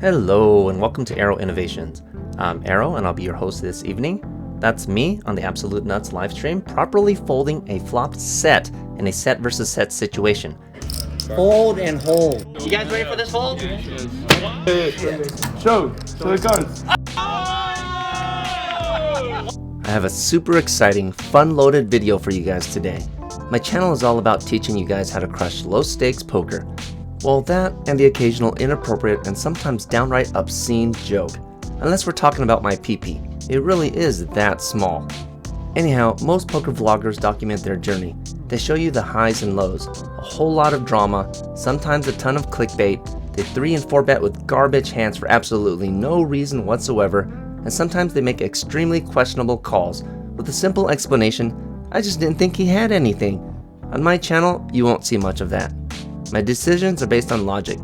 Hello and welcome to Aero Innovations. I'm Aero and I'll be your host this evening. That's me on the Absolute Nuts livestream, properly folding a flopped set in a set versus set situation. Fold and hold. You guys ready for this fold? Show it goes. I have a super exciting, fun-loaded video for you guys today. My channel is all about teaching you guys how to crush low-stakes poker. Well, that and the occasional inappropriate and sometimes downright obscene joke. Unless we're talking about my PP. It really is that small. Anyhow, most poker vloggers document their journey. They show you the highs and lows, a whole lot of drama, sometimes a ton of clickbait. They 3 and 4 bet with garbage hands for absolutely no reason whatsoever, and sometimes they make extremely questionable calls with a simple explanation, I just didn't think he had anything. On my channel, you won't see much of that. My decisions are based on logic,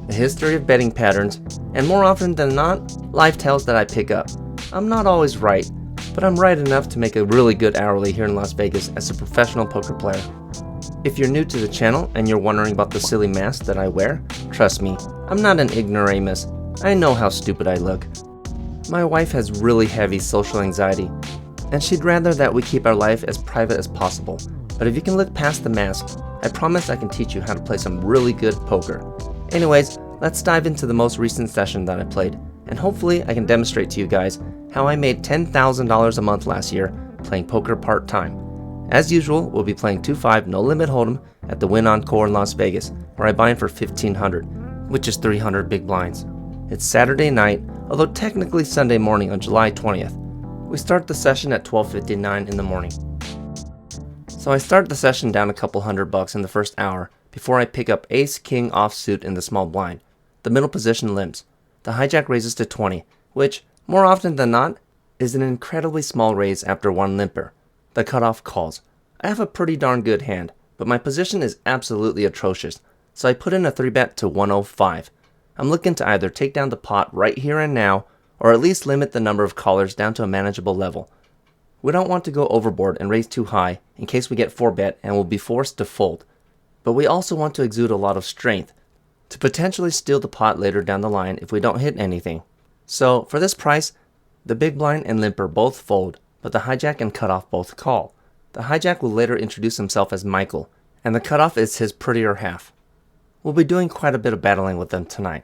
a history of betting patterns, and more often than not, life tales that I pick up. I'm not always right, but I'm right enough to make a really good hourly here in Las Vegas as a professional poker player. If you're new to the channel and you're wondering about the silly mask that I wear, trust me, I'm not an ignoramus. I know how stupid I look. My wife has really heavy social anxiety, and she'd rather that we keep our life as private as possible. But if you can look past the mask, I promise I can teach you how to play some really good poker. Anyways, let's dive into the most recent session that I played, and hopefully I can demonstrate to you guys how I made $10,000 a month last year playing poker part-time. As usual, we'll be playing 2-5 no limit hold'em at the Wynn Encore in Las Vegas, where I buy in for $1,500, which is 300 big blinds. It's Saturday night, although technically Sunday morning on July 20th. We start the session at 12:59 in the morning. So I start the session down a couple $100 in the first hour before I pick up ace-king offsuit in the small blind. The middle position limps. The hijack raises to 20, which, more often than not, is an incredibly small raise after one limper. The cutoff calls. I have a pretty darn good hand, but my position is absolutely atrocious, so I put in a 3-bet to 105. I'm looking to either take down the pot right here and now, or at least limit the number of callers down to a manageable level. We don't want to go overboard and raise too high in case we get 4-bet and will be forced to fold. But we also want to exude a lot of strength to potentially steal the pot later down the line if we don't hit anything. So for this price, the big blind and limper both fold, but the hijack and cutoff both call. The hijack will later introduce himself as Michael, and the cutoff is his prettier half. We'll be doing quite a bit of battling with them tonight.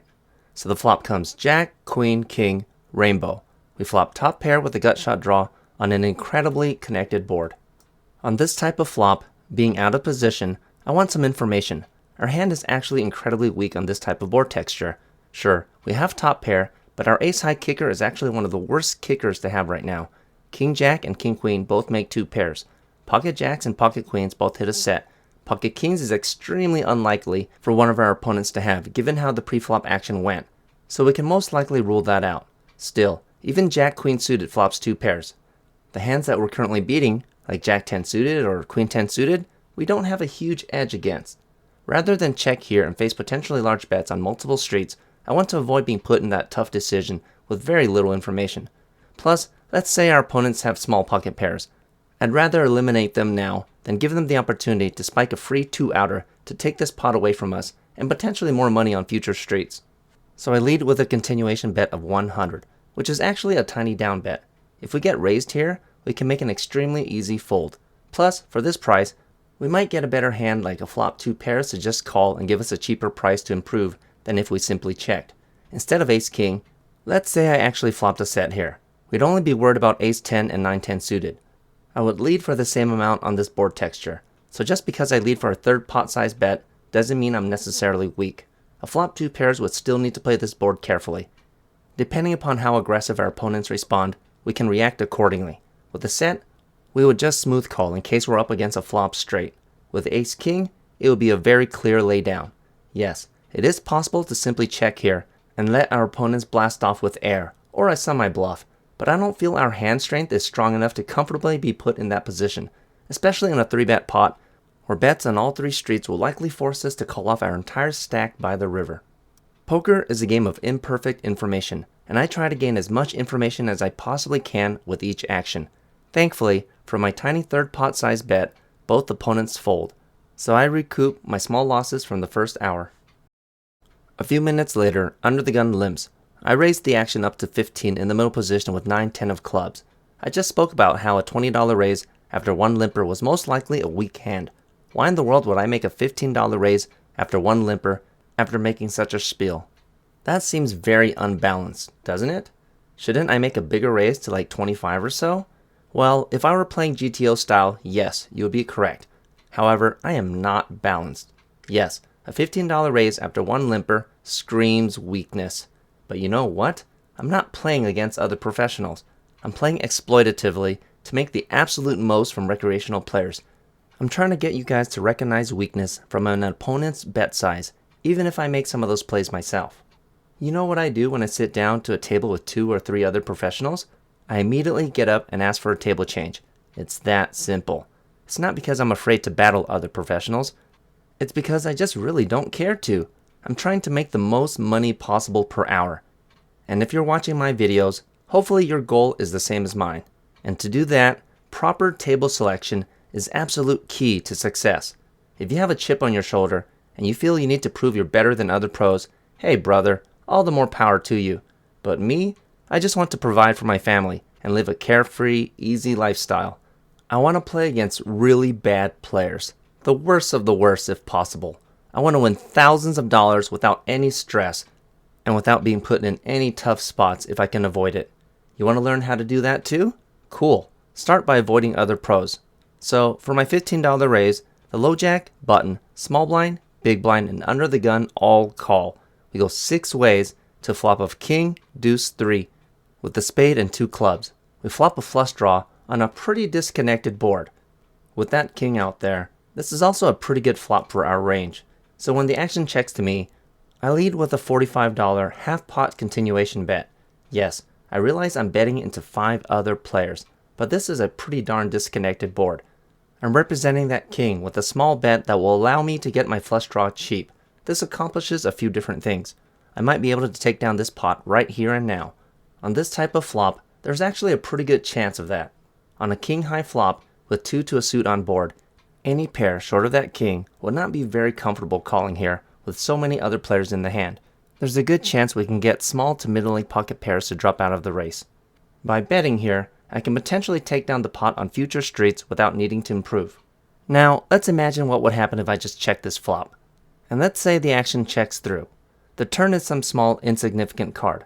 So the flop comes Jack, Queen, King, Rainbow. We flop top pair with a gut shot draw on an incredibly connected board. On this type of flop, being out of position, I want some information. Our hand is actually incredibly weak on this type of board texture. Sure, we have top pair, but our ace-high kicker is actually one of the worst kickers to have right now. King-Jack and King-Queen both make 2 pairs. Pocket Jacks and Pocket Queens both hit a set. Pocket Kings is extremely unlikely for one of our opponents to have, given how the pre-flop action went. So we can most likely rule that out. Still, even Jack-Queen suited flops 2 pairs. The hands that we're currently beating, like Jack-10 suited or Queen-10 suited, we don't have a huge edge against. Rather than check here and face potentially large bets on multiple streets, I want to avoid being put in that tough decision with very little information. Plus, let's say our opponents have small pocket pairs. I'd rather eliminate them now than give them the opportunity to spike a free 2-outer to take this pot away from us and potentially more money on future streets. So I lead with a continuation bet of 100, which is actually a tiny down bet. If we get raised here, we can make an extremely easy fold. Plus, for this price, we might get a better hand like a flop 2 pairs to just call and give us a cheaper price to improve than if we simply checked. Instead of ace-king, let's say I actually flopped a set here. We'd only be worried about ace-10 and 9-10 suited. I would lead for the same amount on this board texture. So just because I lead for a third pot size bet doesn't mean I'm necessarily weak. A flop 2 pairs would still need to play this board carefully. Depending upon how aggressive our opponents respond, we can react accordingly. With the set, we would just smooth call in case we're up against a flop straight. With ace-king, it would be a very clear laydown. Yes, it is possible to simply check here and let our opponents blast off with air, or a semi-bluff, but I don't feel our hand strength is strong enough to comfortably be put in that position, especially in a 3-bet pot, where bets on all 3 streets will likely force us to call off our entire stack by the river. Poker is a game of imperfect information, and I try to gain as much information as I possibly can with each action. Thankfully, for my tiny third pot size bet, both opponents fold, so I recoup my small losses from the first hour. A few minutes later, under the gun limps. I raised the action up to 15 in the middle position with 9-10 of clubs. I just spoke about how a $20 raise after one limper was most likely a weak hand. Why in the world would I make a $15 raise after one limper after making such a spiel? That seems very unbalanced, doesn't it? Shouldn't I make a bigger raise to like 25 or so? Well, if I were playing GTO style, yes, you would be correct. However, I am not balanced. Yes, a $15 raise after one limper screams weakness. But you know what? I'm not playing against other professionals. I'm playing exploitatively to make the absolute most from recreational players. I'm trying to get you guys to recognize weakness from an opponent's bet size, even if I make some of those plays myself. You know what I do when I sit down to a table with 2 or 3 other professionals? I immediately get up and ask for a table change. It's that simple. It's not because I'm afraid to battle other professionals. It's because I just really don't care to. I'm trying to make the most money possible per hour. And if you're watching my videos, hopefully your goal is the same as mine. And to do that, proper table selection is absolute key to success. If you have a chip on your shoulder and you feel you need to prove you're better than other pros, hey brother, all the more power to you. But me, I just want to provide for my family and live a carefree, easy lifestyle. I want to play against really bad players, the worst of the worst if possible. I want to win thousands of dollars without any stress and without being put in any tough spots if I can avoid it. You want to learn how to do that too? Cool. Start by avoiding other pros. So for my $15 raise, the low jack, button, small blind, big blind, and under the gun all call. We go 6 ways to flop of king, deuce, 3 with the spade and 2 clubs. We flop a flush draw on a pretty disconnected board. With that king out there, this is also a pretty good flop for our range. So when the action checks to me, I lead with a $45 half pot continuation bet. Yes, I realize I'm betting into 5 other players, but this is a pretty darn disconnected board. I'm representing that king with a small bet that will allow me to get my flush draw cheap. This accomplishes a few different things. I might be able to take down this pot right here and now. On this type of flop, there's actually a pretty good chance of that. On a king high flop with 2 to a suit on board, any pair short of that king would not be very comfortable calling here with so many other players in the hand. There's a good chance we can get small to middling pocket pairs to drop out of the race. By betting here, I can potentially take down the pot on future streets without needing to improve. Now, let's imagine what would happen if I just check this flop. And let's say the action checks through. The turn is some small insignificant card.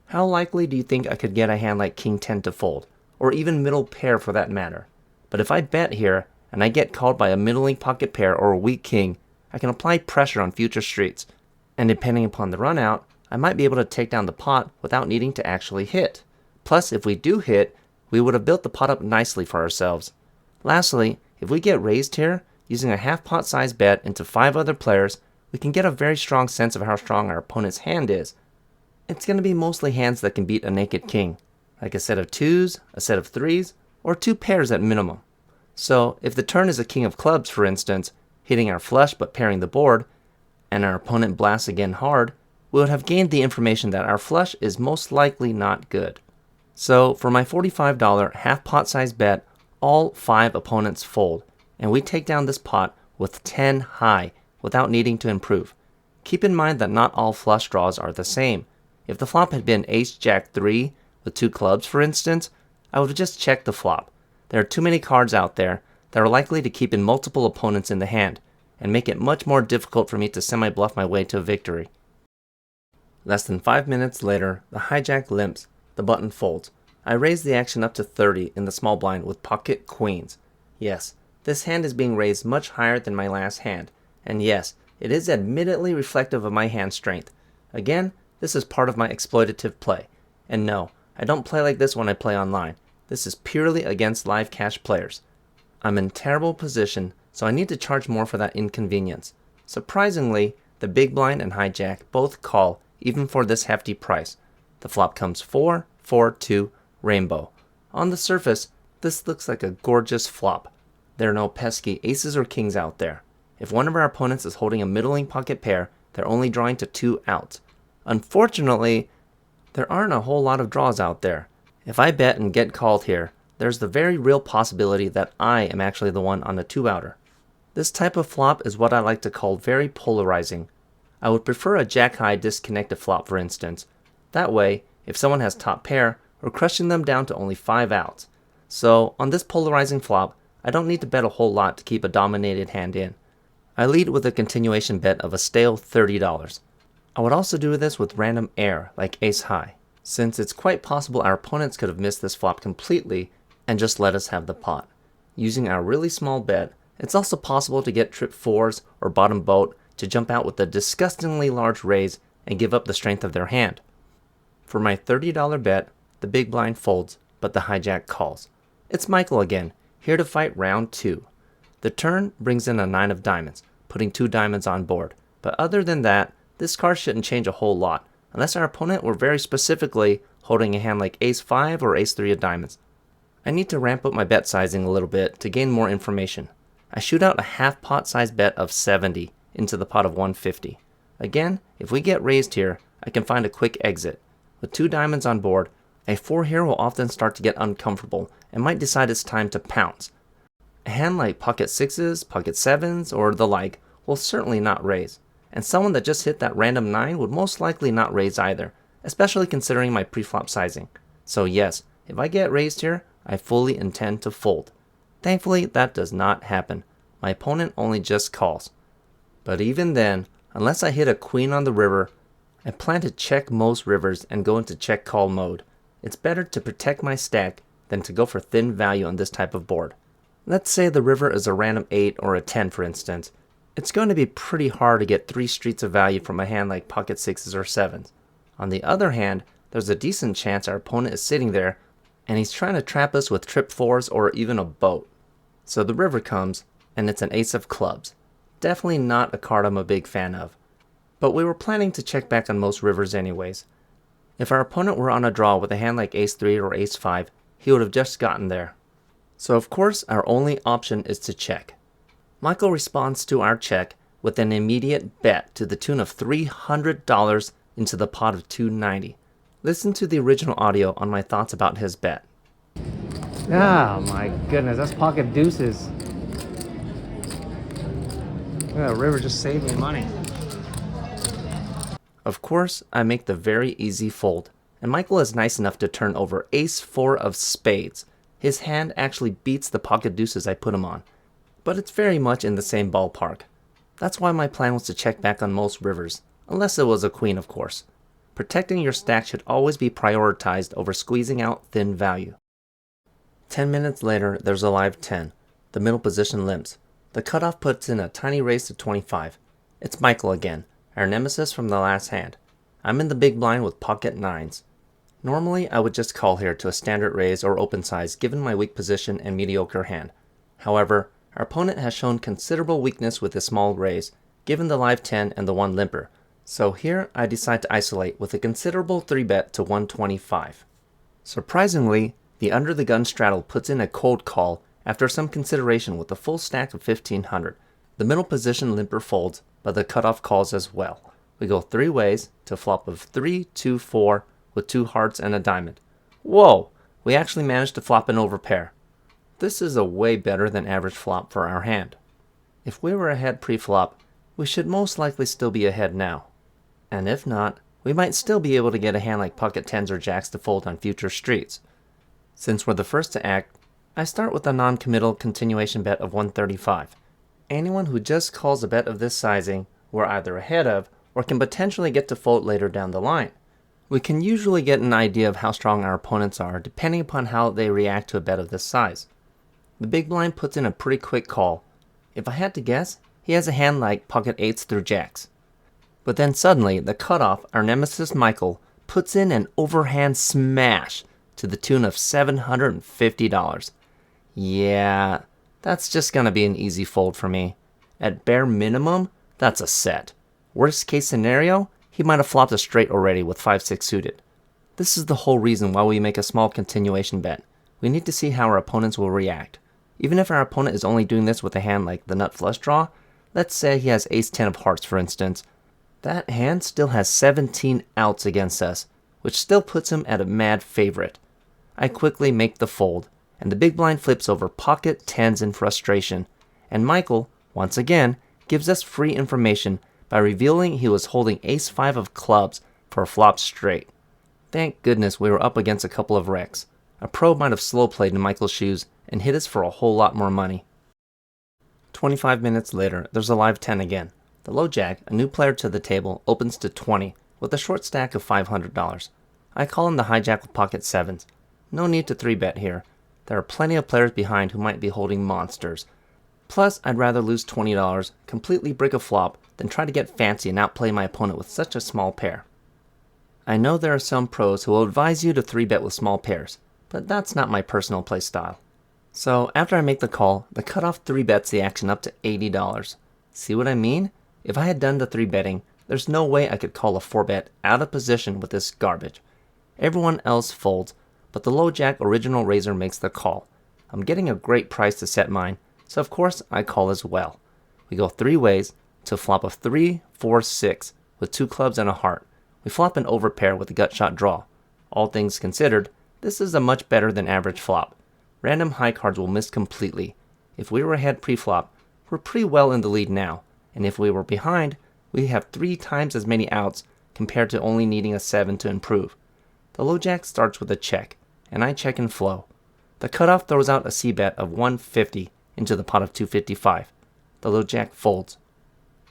How likely do you think I could get a hand like king 10 to fold, or even middle pair for that matter? But if I bet here, and I get called by a middling pocket pair or a weak king, I can apply pressure on future streets, and depending upon the run out, I might be able to take down the pot without needing to actually hit. Plus, if we do hit, we would have built the pot up nicely for ourselves. Lastly, if we get raised here, using a half pot size bet into 5 other players, we can get a very strong sense of how strong our opponent's hand is. It's going to be mostly hands that can beat a naked king, like a set of 2s, a set of 3s, or 2 pairs at minimum. So, if the turn is a king of clubs, for instance, hitting our flush but pairing the board, and our opponent blasts again hard, we would have gained the information that our flush is most likely not good. So, for my $45 half pot size bet, all 5 opponents fold, and we take down this pot with 10 high without needing to improve. Keep in mind that not all flush draws are the same. If the flop had been ace-jack 3 with 2 clubs, for instance, I would have just checked the flop. There are too many cards out there that are likely to keep in multiple opponents in the hand and make it much more difficult for me to semi-bluff my way to a victory. Less than 5 minutes later, the hijack limps, the button folds. I raise the action up to 30 in the small blind with pocket queens. Yes, this hand is being raised much higher than my last hand, and yes, it is admittedly reflective of my hand strength. Again, this is part of my exploitative play. And no, I don't play like this when I play online. This is purely against live cash players. I'm in terrible position, so I need to charge more for that inconvenience. Surprisingly, the big blind and hijack both call even for this hefty price. The flop comes 4, 4, 2, rainbow. On the surface, this looks like a gorgeous flop. There are no pesky aces or kings out there. If one of our opponents is holding a middling pocket pair, they're only drawing to 2 outs. Unfortunately, there aren't a whole lot of draws out there. If I bet and get called here, there's the very real possibility that I am actually the one on a 2-outer. This type of flop is what I like to call very polarizing. I would prefer a jack-high disconnected flop, for instance, That way, if someone has top pair, we're crushing them down to only 5 outs. So, on this polarizing flop, I don't need to bet a whole lot to keep a dominated hand in. I lead with a continuation bet of a stale $30. I would also do this with random air, like ace high, since it's quite possible our opponents could have missed this flop completely and just let us have the pot. Using our really small bet, it's also possible to get trip 4s or bottom boat to jump out with a disgustingly large raise and give up the strength of their hand. For my $30 bet, the big blind folds, but the hijack calls. It's Michael again, here to fight round 2. The turn brings in a 9 of diamonds, putting 2 diamonds on board, but other than that, this card shouldn't change a whole lot, unless our opponent were very specifically holding a hand like ace 5 or ace 3 of diamonds. I need to ramp up my bet sizing a little bit to gain more information. I shoot out a half pot size bet of 70 into the pot of 150. Again, if we get raised here, I can find a quick exit. With 2 diamonds on board, a 4 here will often start to get uncomfortable and might decide it's time to pounce. A hand like pocket 6s, pocket 7s, or the like will certainly not raise, and someone that just hit that random 9 would most likely not raise either, especially considering my preflop sizing. So yes, if I get raised here, I fully intend to fold. Thankfully, that does not happen. My opponent only just calls. But even then, unless I hit a queen on the river, I plan to check most rivers and go into check call mode. It's better to protect my stack than to go for thin value on this type of board. Let's say the river is a random 8 or a 10 for instance. It's going to be pretty hard to get 3 streets of value from a hand like pocket 6s or 7s. On the other hand, there's a decent chance our opponent is sitting there and he's trying to trap us with trip 4s or even a boat. So the river comes and it's an ace of clubs. Definitely not a card I'm a big fan of. But we were planning to check back on most rivers anyways. If our opponent were on a draw with a hand like ace 3 or ace 5, he would have just gotten there. So of course our only option is to check. Michael responds to our check with an immediate bet to the tune of $300 into the pot of $290. Listen to the original audio on my thoughts about his bet. Oh my goodness, that's pocket deuces. Yeah, river just saved me money. Of course, I make the very easy fold, and Michael is nice enough to turn over ace 4 of spades. His hand actually beats the pocket deuces I put him on, but it's very much in the same ballpark. That's why my plan was to check back on most rivers, unless it was a queen of course. Protecting your stack should always be prioritized over squeezing out thin value. 10 minutes later, there's a live 10. The middle position limps. The cutoff puts in a tiny raise to 25. It's Michael again, our nemesis from the last hand. I'm in the big blind with pocket 9s. Normally, I would just call here to a standard raise or open size given my weak position and mediocre hand. However, our opponent has shown considerable weakness with his small raise, given the live 10 and the 1 limper. So here I decide to isolate with a considerable 3-bet to 125. Surprisingly, the under the gun straddle puts in a cold call after some consideration with a full stack of 1500. The middle position limper folds, but the cutoff calls as well. We go 3 ways to a flop of 3, 2, 4 with 2 hearts and a diamond. Whoa! We actually managed to flop an overpair. This is a way better than average flop for our hand. If we were ahead pre-flop, we should most likely still be ahead now. And if not, we might still be able to get a hand like pocket 10s or jacks to fold on future streets. Since we're the first to act, I start with a non-committal continuation bet of 135. Anyone who just calls a bet of this sizing, we're either ahead of or can potentially get to fold later down the line. We can usually get an idea of how strong our opponents are depending upon how they react to a bet of this size. The big blind puts in a pretty quick call. If I had to guess, he has a hand like pocket 8s through jacks. But then suddenly, the cutoff, our nemesis Michael, puts in an overhand smash to the tune of $750. Yeah, that's just gonna be an easy fold for me. At bare minimum, that's a set. Worst case scenario, he might have flopped a straight already with 5-6 suited. This is the whole reason why we make a small continuation bet. We need to see how our opponents will react. Even if our opponent is only doing this with a hand like the nut flush draw, let's say he has ace 10 of hearts for instance, that hand still has 17 outs against us, which still puts him at a mad favorite. I quickly make the fold, and the big blind flips over pocket 10s in frustration, and Michael, once again, gives us free information by revealing he was holding ace 5 of clubs for a flop straight. Thank goodness we were up against a couple of wrecks. A pro might have slow played in Michael's shoes and hit us for a whole lot more money. 25 minutes later, there's a live 10 again. The low jack, a new player to the table, opens to 20 with a short stack of $500. I call in the hijack with pocket 7s. No need to 3-bet here. There are plenty of players behind who might be holding monsters. Plus, I'd rather lose $20, completely break a flop, than try to get fancy and outplay my opponent with such a small pair. I know there are some pros who will advise you to 3-bet with small pairs, but that's not my personal play style. So after I make the call, the cutoff 3-bets the action up to $80. See what I mean? If I had done the 3-betting, there's no way I could call a 4-bet out of position with this garbage. Everyone else folds, but the low jack original raiser makes the call. I'm getting a great price to set mine, so of course I call as well. We go 3 ways to a flop of 3, 4, 6 with 2 clubs and a heart. We flop an overpair with a gut shot draw. All things considered, this is a much better than average flop. Random high cards will miss completely. If we were ahead pre-flop, we're pretty well in the lead now, and if we were behind, we have 3 times as many outs compared to only needing a 7 to improve. The low jack starts with a check, and I check and flow. The cutoff throws out a c-bet of 150 into the pot of 255. The low jack folds.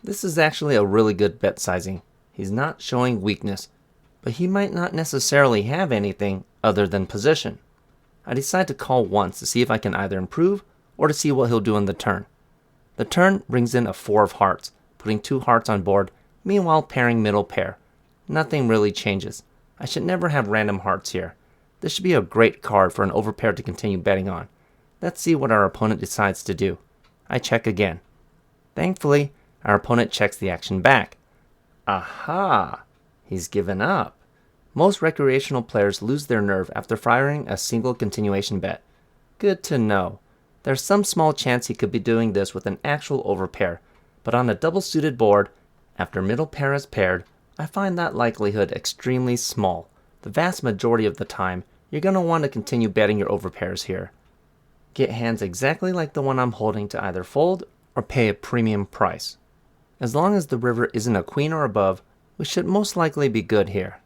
This is actually a really good bet sizing. He's not showing weakness, but he might not necessarily have anything other than position. I decide to call once to see if I can either improve or to see what he'll do on the turn. The turn brings in a 4 of hearts, putting 2 hearts on board, meanwhile pairing middle pair. Nothing really changes. I should never have random hearts here. This should be a great card for an overpair to continue betting on. Let's see what our opponent decides to do. I check again. Thankfully, our opponent checks the action back. Aha! He's given up. Most recreational players lose their nerve after firing a single continuation bet. Good to know. There's some small chance he could be doing this with an actual overpair, but on a double-suited board, after middle pair is paired, I find that likelihood extremely small. The vast majority of the time, you're going to want to continue betting your overpairs here. Get hands exactly like the one I'm holding to either fold or pay a premium price. As long as the river isn't a queen or above, we should most likely be good here.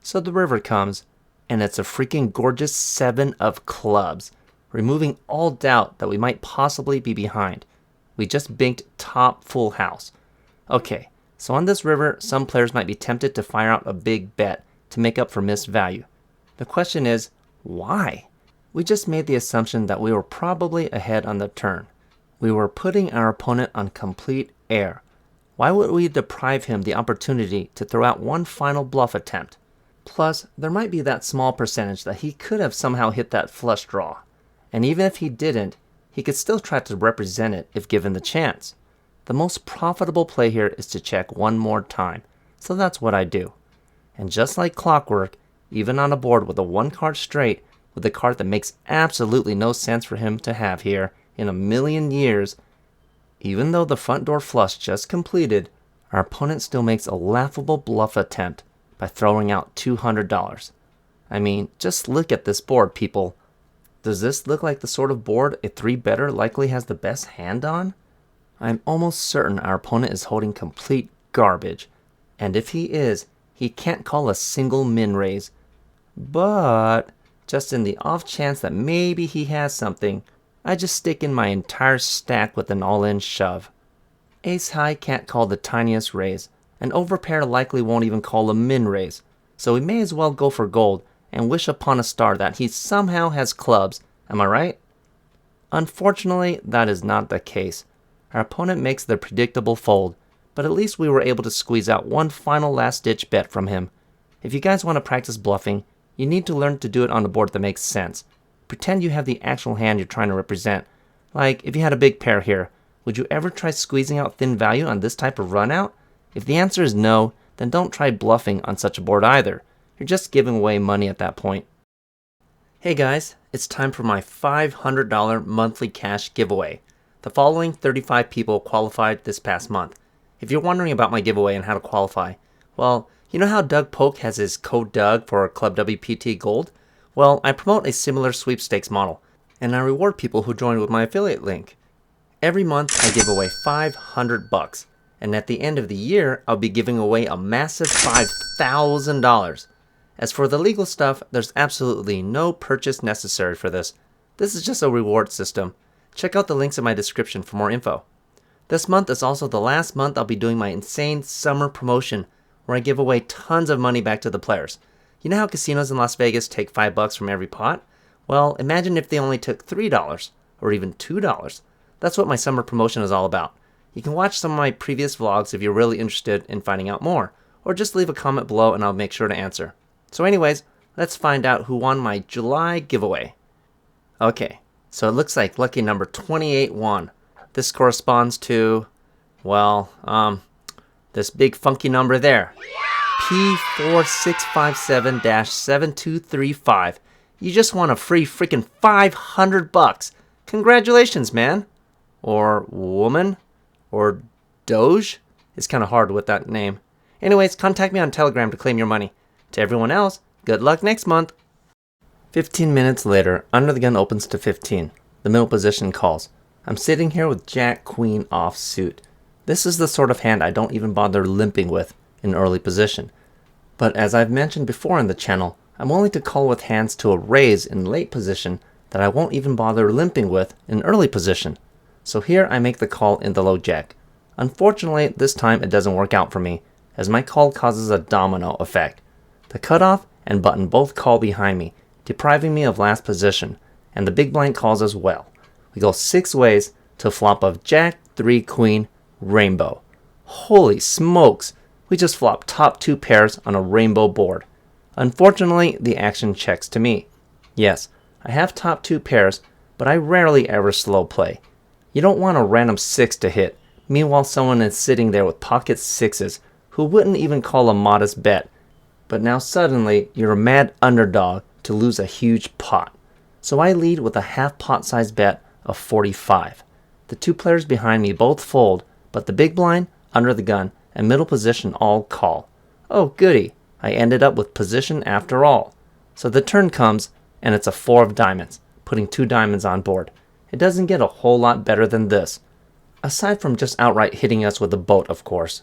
So the river comes, and it's a freaking gorgeous 7 of clubs, removing all doubt that we might possibly be behind. We just binked top full house. Okay, so on this river, some players might be tempted to fire out a big bet to make up for missed value. The question is, why? We just made the assumption that we were probably ahead on the turn. We were putting our opponent on complete air. Why would we deprive him the opportunity to throw out one final bluff attempt? Plus, there might be that small percentage that he could have somehow hit that flush draw. And even if he didn't, he could still try to represent it if given the chance. The most profitable play here is to check one more time, so that's what I do. And just like clockwork, even on a board with a 1-card straight, with a card that makes absolutely no sense for him to have here in a million years, even though the front door flush just completed, our opponent still makes a laughable bluff attempt by throwing out $200. I mean, just look at this board, people. Does this look like the sort of board a 3-better likely has the best hand on? I'm almost certain our opponent is holding complete garbage, and if he is, he can't call a single min raise. But just in the off chance that maybe he has something, I just stick in my entire stack with an all-in shove. Ace high can't call the tiniest raise, and overpair likely won't even call a min raise, so we may as well go for gold and wish upon a star that he somehow has clubs, am I right? Unfortunately, that is not the case. Our opponent makes the predictable fold, but at least we were able to squeeze out one final last-ditch bet from him. If you guys want to practice bluffing, you need to learn to do it on a board that makes sense. Pretend you have the actual hand you're trying to represent. Like, if you had a big pair here, would you ever try squeezing out thin value on this type of run out? If the answer is no, then don't try bluffing on such a board either. You're just giving away money at that point. Hey guys, it's time for my $500 monthly cash giveaway. The following 35 people qualified this past month. If you're wondering about my giveaway and how to qualify, well, you know how Doug Polk has his code Doug for Club WPT Gold? Well, I promote a similar sweepstakes model, and I reward people who join with my affiliate link. Every month I give away $500, and at the end of the year I'll be giving away a massive $5,000. As for the legal stuff, there's absolutely no purchase necessary for this. This is just a reward system. Check out the links in my description for more info. This month is also the last month I'll be doing my insane summer promotion where I give away tons of money back to the players. You know how casinos in Las Vegas take $5 from every pot? Well, imagine if they only took $3 or even $2. That's what my summer promotion is all about. You can watch some of my previous vlogs if you're really interested in finding out more, or just leave a comment below and I'll make sure to answer. So anyways, let's find out who won my July giveaway. Okay, so it looks like lucky number 28 won. This corresponds to, well, this big funky number there. P4657-7235. You just won a free freaking $500. Congratulations, man. Or woman. Or Doge. It's kind of hard with that name. Anyways, contact me on Telegram to claim your money. To everyone else, good luck next month. 15 minutes later, under the gun opens to 15. The middle position calls. I'm sitting here with Jack Queen off suit. This is the sort of hand I don't even bother limping with in early position. But as I've mentioned before on the channel, I'm willing to call with hands to a raise in late position that I won't even bother limping with in early position. So here I make the call in the low jack. Unfortunately, this time it doesn't work out for me, as my call causes a domino effect. The cutoff and button both call behind me, depriving me of last position, and the big blind calls as well. We go 6 ways to flop of Jack, 3, Queen, Rainbow. Holy smokes! We just flopped top 2 pairs on a rainbow board. Unfortunately, the action checks to me. Yes, I have top 2 pairs, but I rarely ever slow play. You don't want a random 6 to hit, meanwhile someone is sitting there with pocket 6s who wouldn't even call a modest bet. But now suddenly, you're a mad underdog to lose a huge pot. So I lead with a half pot size bet of 45. The 2 players behind me both fold, but the big blind, under the gun, and middle position all call. Oh goody, I ended up with position after all. So the turn comes, and it's a 4 of diamonds, putting 2 diamonds on board. It doesn't get a whole lot better than this. Aside from just outright hitting us with a boat, of course.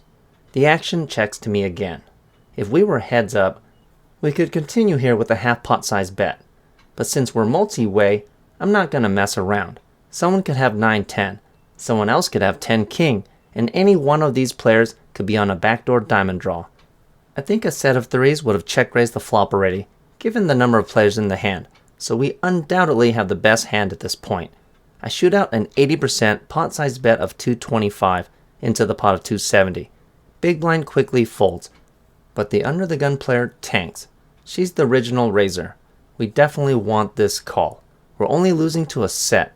The action checks to me again. If we were heads up, we could continue here with a half pot size bet. But since we're multi-way, I'm not going to mess around. Someone could have 9-10, someone else could have 10-king, and any one of these players could be on a backdoor diamond draw. I think a set of 3s would have check-raised the flop already, given the number of players in the hand, so we undoubtedly have the best hand at this point. I shoot out an 80% pot size bet of 225 into the pot of 270. Big blind quickly folds, but the under the gun player tanks. She's the original raiser. We definitely want this call. We're only losing to a set.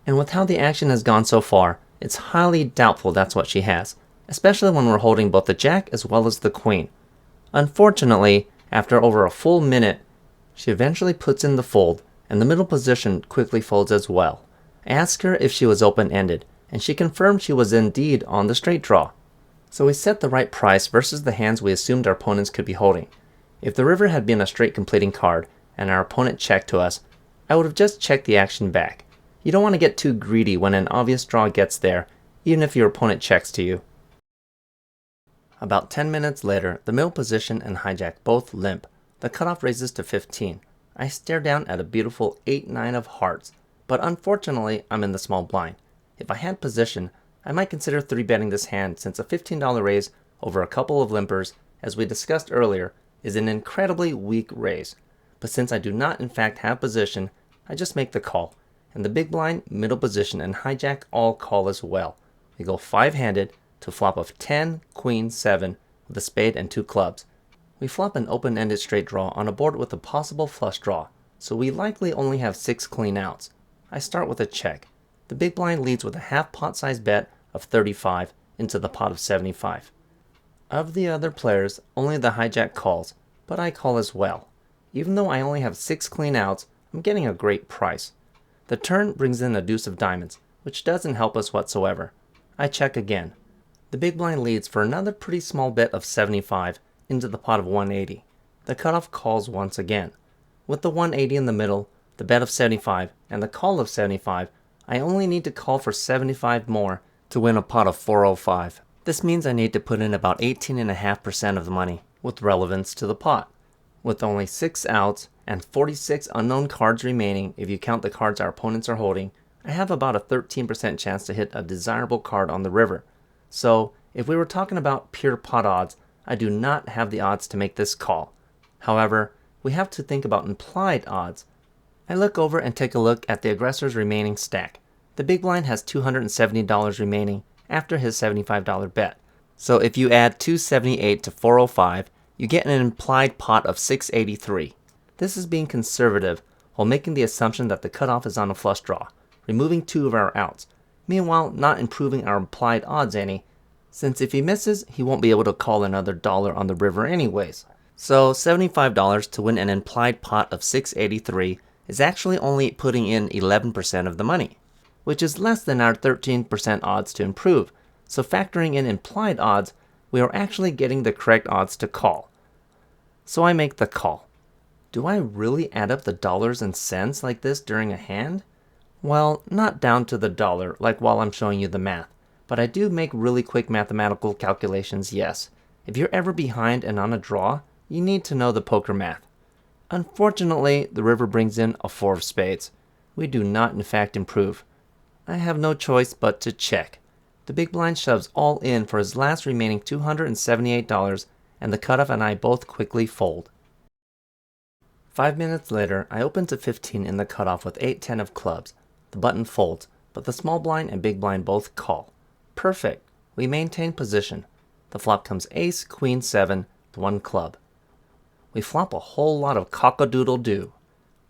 And with how the action has gone so far, it's highly doubtful that's what she has, especially when we're holding both the jack as well as the queen. Unfortunately, after over a full minute, she eventually puts in the fold, and the middle position quickly folds as well. I asked her if she was open-ended, and she confirmed she was indeed on the straight draw. So we set the right price versus the hands we assumed our opponents could be holding. If the river had been a straight completing card, and our opponent checked to us, I would have just checked the action back. You don't want to get too greedy when an obvious draw gets there, even if your opponent checks to you. About 10 minutes later, the middle position and hijack both limp. The cutoff raises to 15. I stare down at a beautiful 8-9 of hearts, but unfortunately I'm in the small blind. If I had position, I might consider 3-betting this hand since a $15 raise over a couple of limpers, as we discussed earlier, is an incredibly weak raise. But since I do not in fact have position, I just make the call. And the big blind, middle position, and hijack all call as well. We go 5-handed to flop of 10, queen, 7 with a spade and 2 clubs. We flop an open-ended straight draw on a board with a possible flush draw, so we likely only have 6 clean outs. I start with a check. The big blind leads with a half pot size bet of 35 into the pot of 75. Of the other players, only the hijack calls, but I call as well. Even though I only have 6 clean outs, I'm getting a great price. The turn brings in a deuce of diamonds, which doesn't help us whatsoever. I check again. The big blind leads for another pretty small bet of 75 into the pot of 180. The cutoff calls once again. With the 180 in the middle, the bet of 75, and the call of 75, I only need to call for 75 more to win a pot of 405. This means I need to put in about 18.5% of the money, with relevance to the pot. With only 6 outs and 46 unknown cards remaining if you count the cards our opponents are holding, I have about a 13% chance to hit a desirable card on the river. So, if we were talking about pure pot odds, I do not have the odds to make this call. However, we have to think about implied odds. I look over and take a look at the aggressor's remaining stack. The big blind has $270 remaining after his $75 bet. So if you add 278 to 405, you get an implied pot of 683. This is being conservative while making the assumption that the cutoff is on a flush draw, removing 2 of our outs, meanwhile not improving our implied odds any, since if he misses, he won't be able to call another dollar on the river anyways. So $75 to win an implied pot of 683 is actually only putting in 11% of the money, which is less than our 13% odds to improve. So factoring in implied odds, we are actually getting the correct odds to call. So I make the call. Do I really add up the dollars and cents like this during a hand? Well, not down to the dollar like while I'm showing you the math, but I do make really quick mathematical calculations, yes. If you're ever behind and on a draw, you need to know the poker math. Unfortunately, the river brings in a 4 of spades. We do not in fact improve. I have no choice but to check. The big blind shoves all in for his last remaining $278, and the cutoff and I both quickly fold. 5 minutes later, I open to 15 in the cutoff with 8-10 of clubs. The button folds, but the small blind and big blind both call. Perfect. We maintain position. The flop comes ace, queen, 7, 1 club. We flop a whole lot of cock-a-doodle-doo.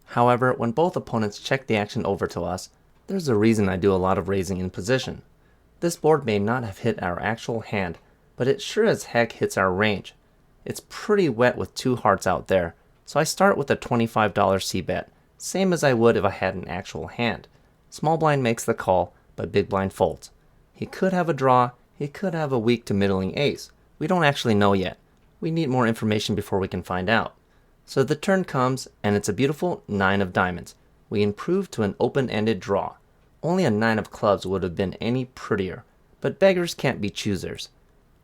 However, when both opponents check the action over to us, there's a reason I do a lot of raising in position. This board may not have hit our actual hand, but it sure as heck hits our range. It's pretty wet with 2 hearts out there, so I start with a $25 c-bet, same as I would if I had an actual hand. Small blind makes the call, but big blind folds. He could have a draw, he could have a weak to middling ace. We don't actually know yet. We need more information before we can find out. So the turn comes, and it's a beautiful 9 of diamonds. We improve to an open-ended draw. Only a 9 of clubs would have been any prettier, but beggars can't be choosers.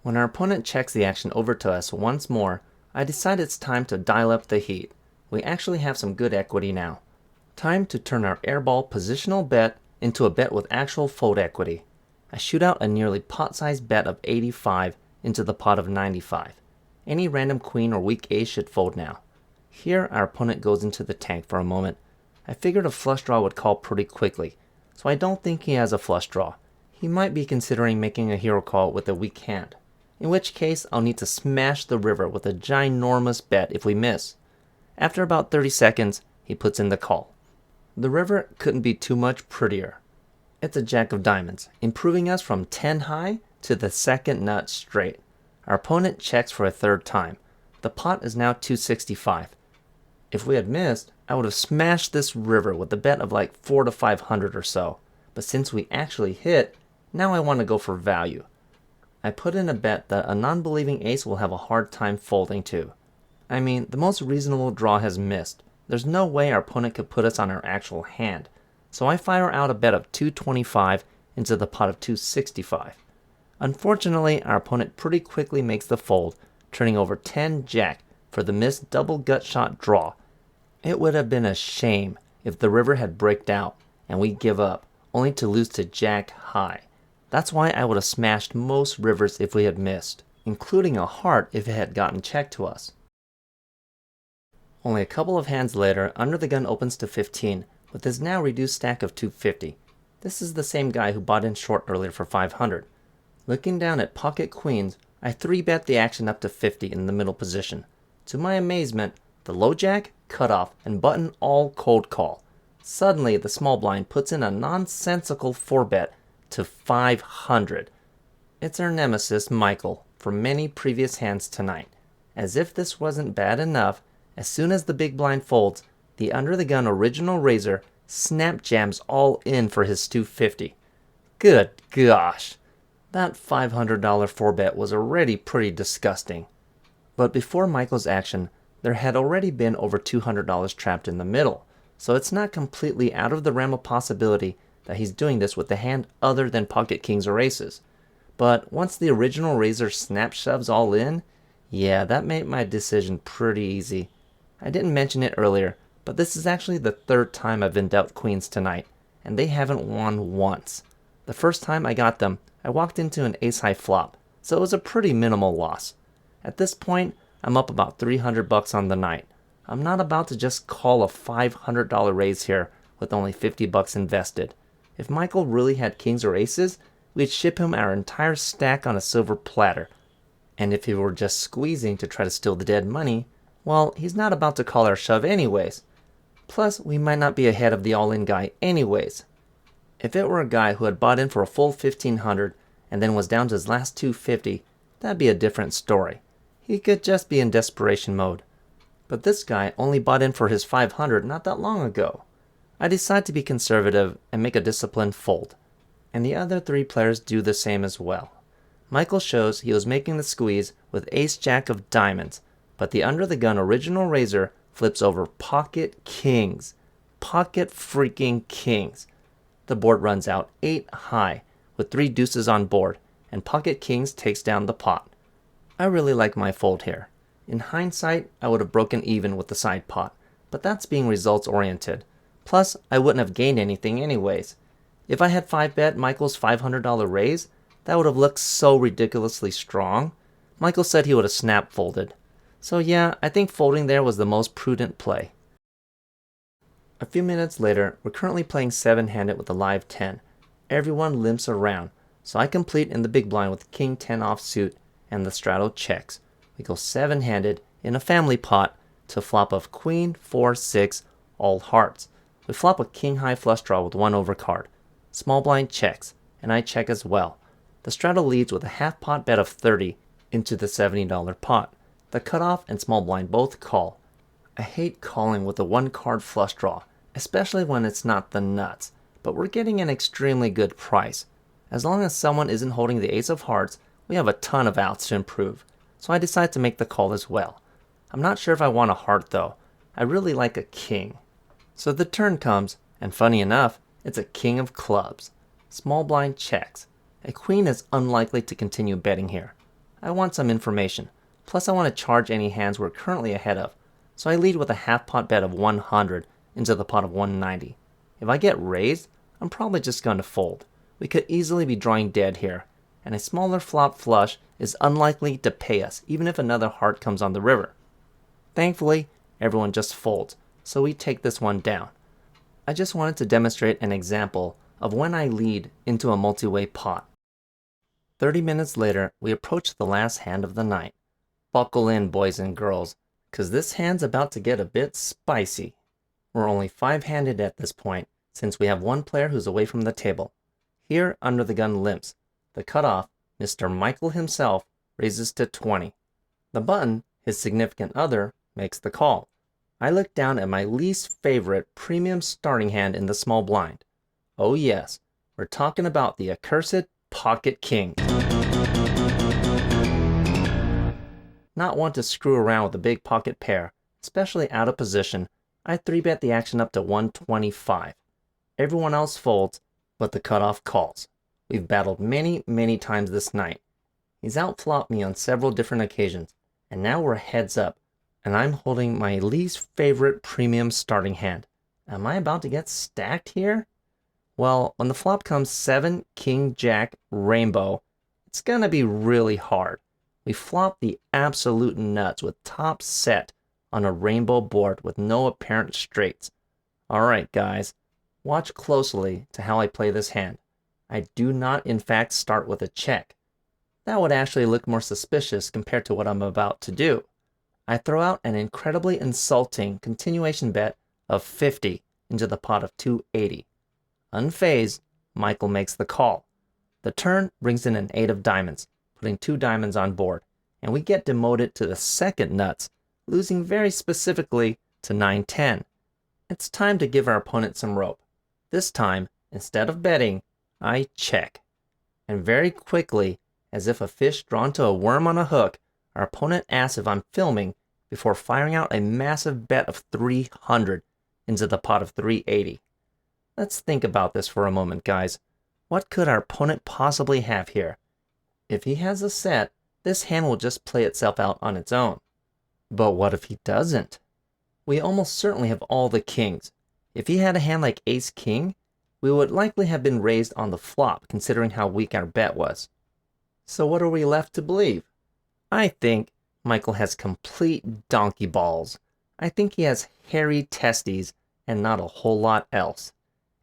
When our opponent checks the action over to us once more, I decide it's time to dial up the heat. We actually have some good equity now. Time to turn our airball positional bet into a bet with actual fold equity. I shoot out a nearly pot-sized bet of 85 into the pot of 95. Any random queen or weak ace should fold now. Here our opponent goes into the tank for a moment. I figured a flush draw would call pretty quickly, so I don't think he has a flush draw. He might be considering making a hero call with a weak hand, in which case I'll need to smash the river with a ginormous bet if we miss. After about 30 seconds, he puts in the call. The river couldn't be too much prettier. It's a jack of diamonds, improving us from 10 high to the second nut straight. Our opponent checks for a 3rd time. The pot is now 265. If we had missed, I would have smashed this river with a bet of like 400 to 500 or so. But since we actually hit, now I want to go for value. I put in a bet that a non-believing ace will have a hard time folding to. I mean, the most reasonable draw has missed. There's no way our opponent could put us on our actual hand. So I fire out a bet of 225 into the pot of 265. Unfortunately, our opponent pretty quickly makes the fold, turning over 10 jack for the missed double gut shot draw. It would have been a shame if the river had braked out and we give up, only to lose to jack high. That's why I would have smashed most rivers if we had missed, including a heart if it had gotten checked to us. Only a couple of hands later, Under the Gun opens to 15 with his now reduced stack of 250. This is the same guy who bought in short earlier for 500. Looking down at pocket queens, I 3-bet the action up to 50 in the middle position. To my amazement, the low jack, cutoff, and button all cold call. Suddenly, the small blind puts in a nonsensical 4-bet to 500. It's our nemesis, Michael, from many previous hands tonight. As if this wasn't bad enough, as soon as the big blind folds, the Under the Gun original raiser snap jams all in for his 250. Good gosh! That $500 4-bet was already pretty disgusting. But before Michael's action, there had already been over $200 trapped in the middle, so it's not completely out of the realm of possibility that he's doing this with a hand other than pocket kings or aces. But once the original raiser snap shoves all in, yeah, that made my decision pretty easy. I didn't mention it earlier, but this is actually the third time I've been dealt queens tonight, and they haven't won once. The first time I got them, I walked into an ace-high flop, so it was a pretty minimal loss. At this point, I'm up about $300 on the night. I'm not about to just call a $500 raise here with only $50 invested. If Michael really had kings or aces, we'd ship him our entire stack on a silver platter. And if he were just squeezing to try to steal the dead money, well, he's not about to call our shove anyways. Plus, we might not be ahead of the all-in guy anyways. If it were a guy who had bought in for a full $1,500 and then was down to his last $250, that'd be a different story. He could just be in desperation mode. But this guy only bought in for his $500 not that long ago. I decide to be conservative and make a disciplined fold. And the other three players do the same as well. Michael shows he was making the squeeze with ace-jack of diamonds, but the under-the-gun original raiser flips over pocket kings. Pocket freaking kings. The board runs out 8 high with 3 deuces on board, and pocket kings takes down the pot. I really like my fold here. In hindsight, I would have broken even with the side pot, but that's being results oriented. Plus, I wouldn't have gained anything anyways. If I had 5-bet Michael's $500 raise, that would have looked so ridiculously strong. Michael said he would have snap folded. So yeah, I think folding there was the most prudent play. A few minutes later, we're currently playing 7-handed with a live 10. Everyone limps around, so I complete in the big blind with king 10 offsuit and the straddle checks. We go 7-handed in a family pot to flop of queen 4-6 all hearts. We flop a king high flush draw with 1 overcard. Small blind checks, and I check as well. The straddle leads with a half pot bet of 30 into the $70 pot. The cutoff and small blind both call. I hate calling with a 1-card flush draw, especially when it's not the nuts, but we're getting an extremely good price. As long as someone isn't holding the ace of hearts, we have a ton of outs to improve, so I decide to make the call as well. I'm not sure if I want a heart though. I really like a king. So the turn comes, and funny enough, it's a king of clubs. Small blind checks. A queen is unlikely to continue betting here. I want some information, plus I want to charge any hands we're currently ahead of, so I lead with a half pot bet of 100 into the pot of 190. If I get raised, I'm probably just going to fold. We could easily be drawing dead here, and a smaller flop flush is unlikely to pay us even if another heart comes on the river. Thankfully, everyone just folds, so we take this one down. I just wanted to demonstrate an example of when I lead into a multi-way pot. 30 minutes later, we approach the last hand of the night. Buckle in, boys and girls, cause this hand's about to get a bit spicy. We're only 5-handed at this point, since we have one player who's away from the table. Here, under the gun limps. The cutoff, Mr. Michael himself, raises to 20. The button, his significant other, makes the call. I look down at my least favorite premium starting hand in the small blind. Oh yes, we're talking about the accursed pocket king. Not one to screw around with a big pocket pair, especially out of position, I 3-bet the action up to 125. Everyone else folds, but the cutoff calls. We've battled many times this night. He's outflopped me on several different occasions, and now we're heads up, and I'm holding my least favorite premium starting hand. Am I about to get stacked here? Well, when the flop comes 7, king, jack, rainbow, it's gonna be really hard. We flop the absolute nuts with top set on a rainbow board with no apparent straights. Alright guys, watch closely to how I play this hand. I do not in fact start with a check. That would actually look more suspicious compared to what I'm about to do. I throw out an incredibly insulting continuation bet of 50 into the pot of 280. Unfazed, Michael makes the call. The turn brings in an 8 of diamonds, putting 2 diamonds on board, and we get demoted to the second nuts, losing very specifically to 9-10. It's time to give our opponent some rope. This time, instead of betting, I check. And very quickly, as if a fish drawn to a worm on a hook, our opponent asks if I'm filming before firing out a massive bet of 300 into the pot of 380. Let's think about this for a moment, guys. What could our opponent possibly have here? If he has a set, this hand will just play itself out on its own. But what if he doesn't? We almost certainly have all the kings. If he had a hand like ace-king, we would likely have been raised on the flop considering how weak our bet was. So what are we left to believe? I think Michael has complete donkey balls. I think he has hairy testes and not a whole lot else.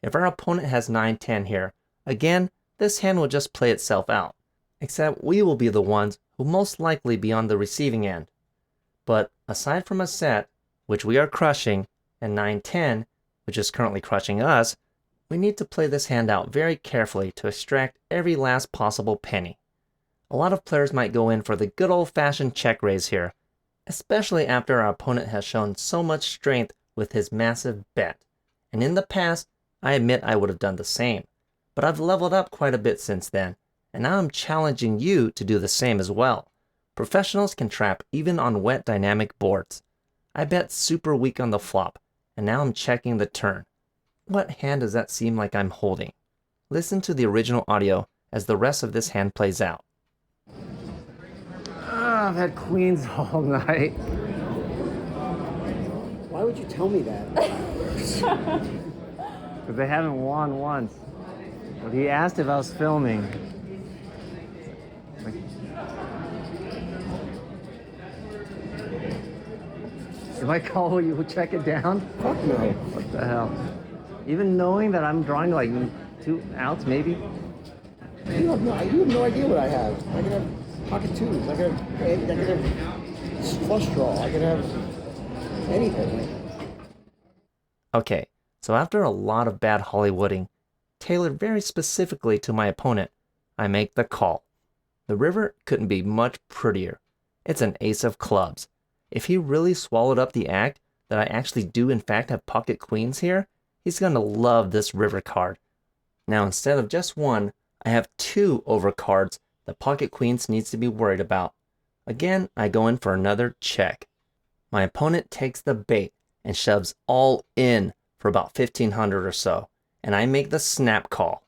If our opponent has 9-10 here, again, this hand will just play itself out, except we will be the ones who most likely be on the receiving end. But aside from a set, which we are crushing, and 9-10, which is currently crushing us, we need to play this hand out very carefully to extract every last possible penny. A lot of players might go in for the good old-fashioned check raise here, especially after our opponent has shown so much strength with his massive bet. And in the past, I admit I would have done the same, but I've leveled up quite a bit since then, and now I'm challenging you to do the same as well. Professionals can trap even on wet dynamic boards. I bet super weak on the flop, and now I'm checking the turn. What hand does that seem like I'm holding? Listen to the original audio as the rest of this hand plays out. I've had queens all night. Why would you tell me that? Because they haven't won once. But he asked if I was filming. If I call you, will check it down? Fuck no. What the hell? Even knowing that I'm drawing like 2 outs, maybe? You have no idea what I have. I could have pocket twos. I could have flush draw. I could have anything. Okay, so after a lot of bad Hollywooding, tailored very specifically to my opponent, I make the call. The river couldn't be much prettier. It's an ace of clubs. If he really swallowed up the act that I actually do in fact have pocket queens here, he's going to love this river card. Now instead of just one, I have 2 overcards that pocket queens needs to be worried about. Again, I go in for another check. My opponent takes the bait and shoves all in for about 1,500 or so, and I make the snap call.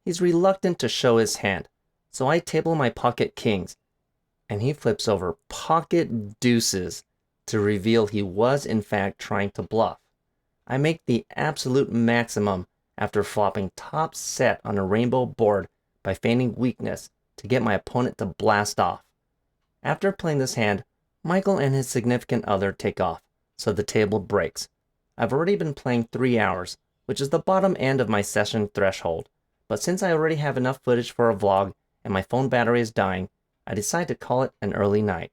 He's reluctant to show his hand, so I table my pocket kings, and he flips over pocket deuces to reveal he was in fact trying to bluff. I make the absolute maximum after flopping top set on a rainbow board by feigning weakness to get my opponent to blast off. After playing this hand, Michael and his significant other take off, so the table breaks. I've already been playing 3 hours, which is the bottom end of my session threshold, but since I already have enough footage for a vlog and my phone battery is dying, I decide to call it an early night.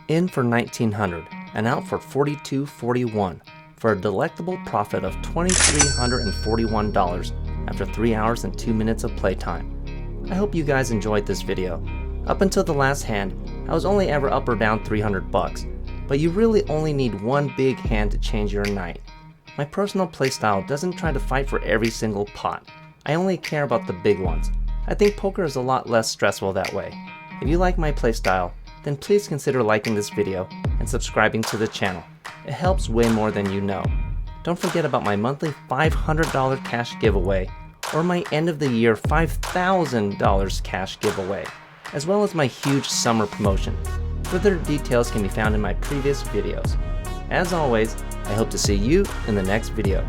In for 1,900 and out for 4,241 for a delectable profit of $2,341 after 3 hours and 2 minutes of playtime. I hope you guys enjoyed this video. Up until the last hand, I was only ever up or down 300 bucks, but you really only need one big hand to change your night. My personal playstyle doesn't try to fight for every single pot. I only care about the big ones. I think poker is a lot less stressful that way. If you like my playstyle, then please consider liking this video and subscribing to the channel. It helps way more than you know. Don't forget about my monthly $500 cash giveaway or my end of the year $5,000 cash giveaway, as well as my huge summer promotion. Further details can be found in my previous videos. As always, I hope to see you in the next video.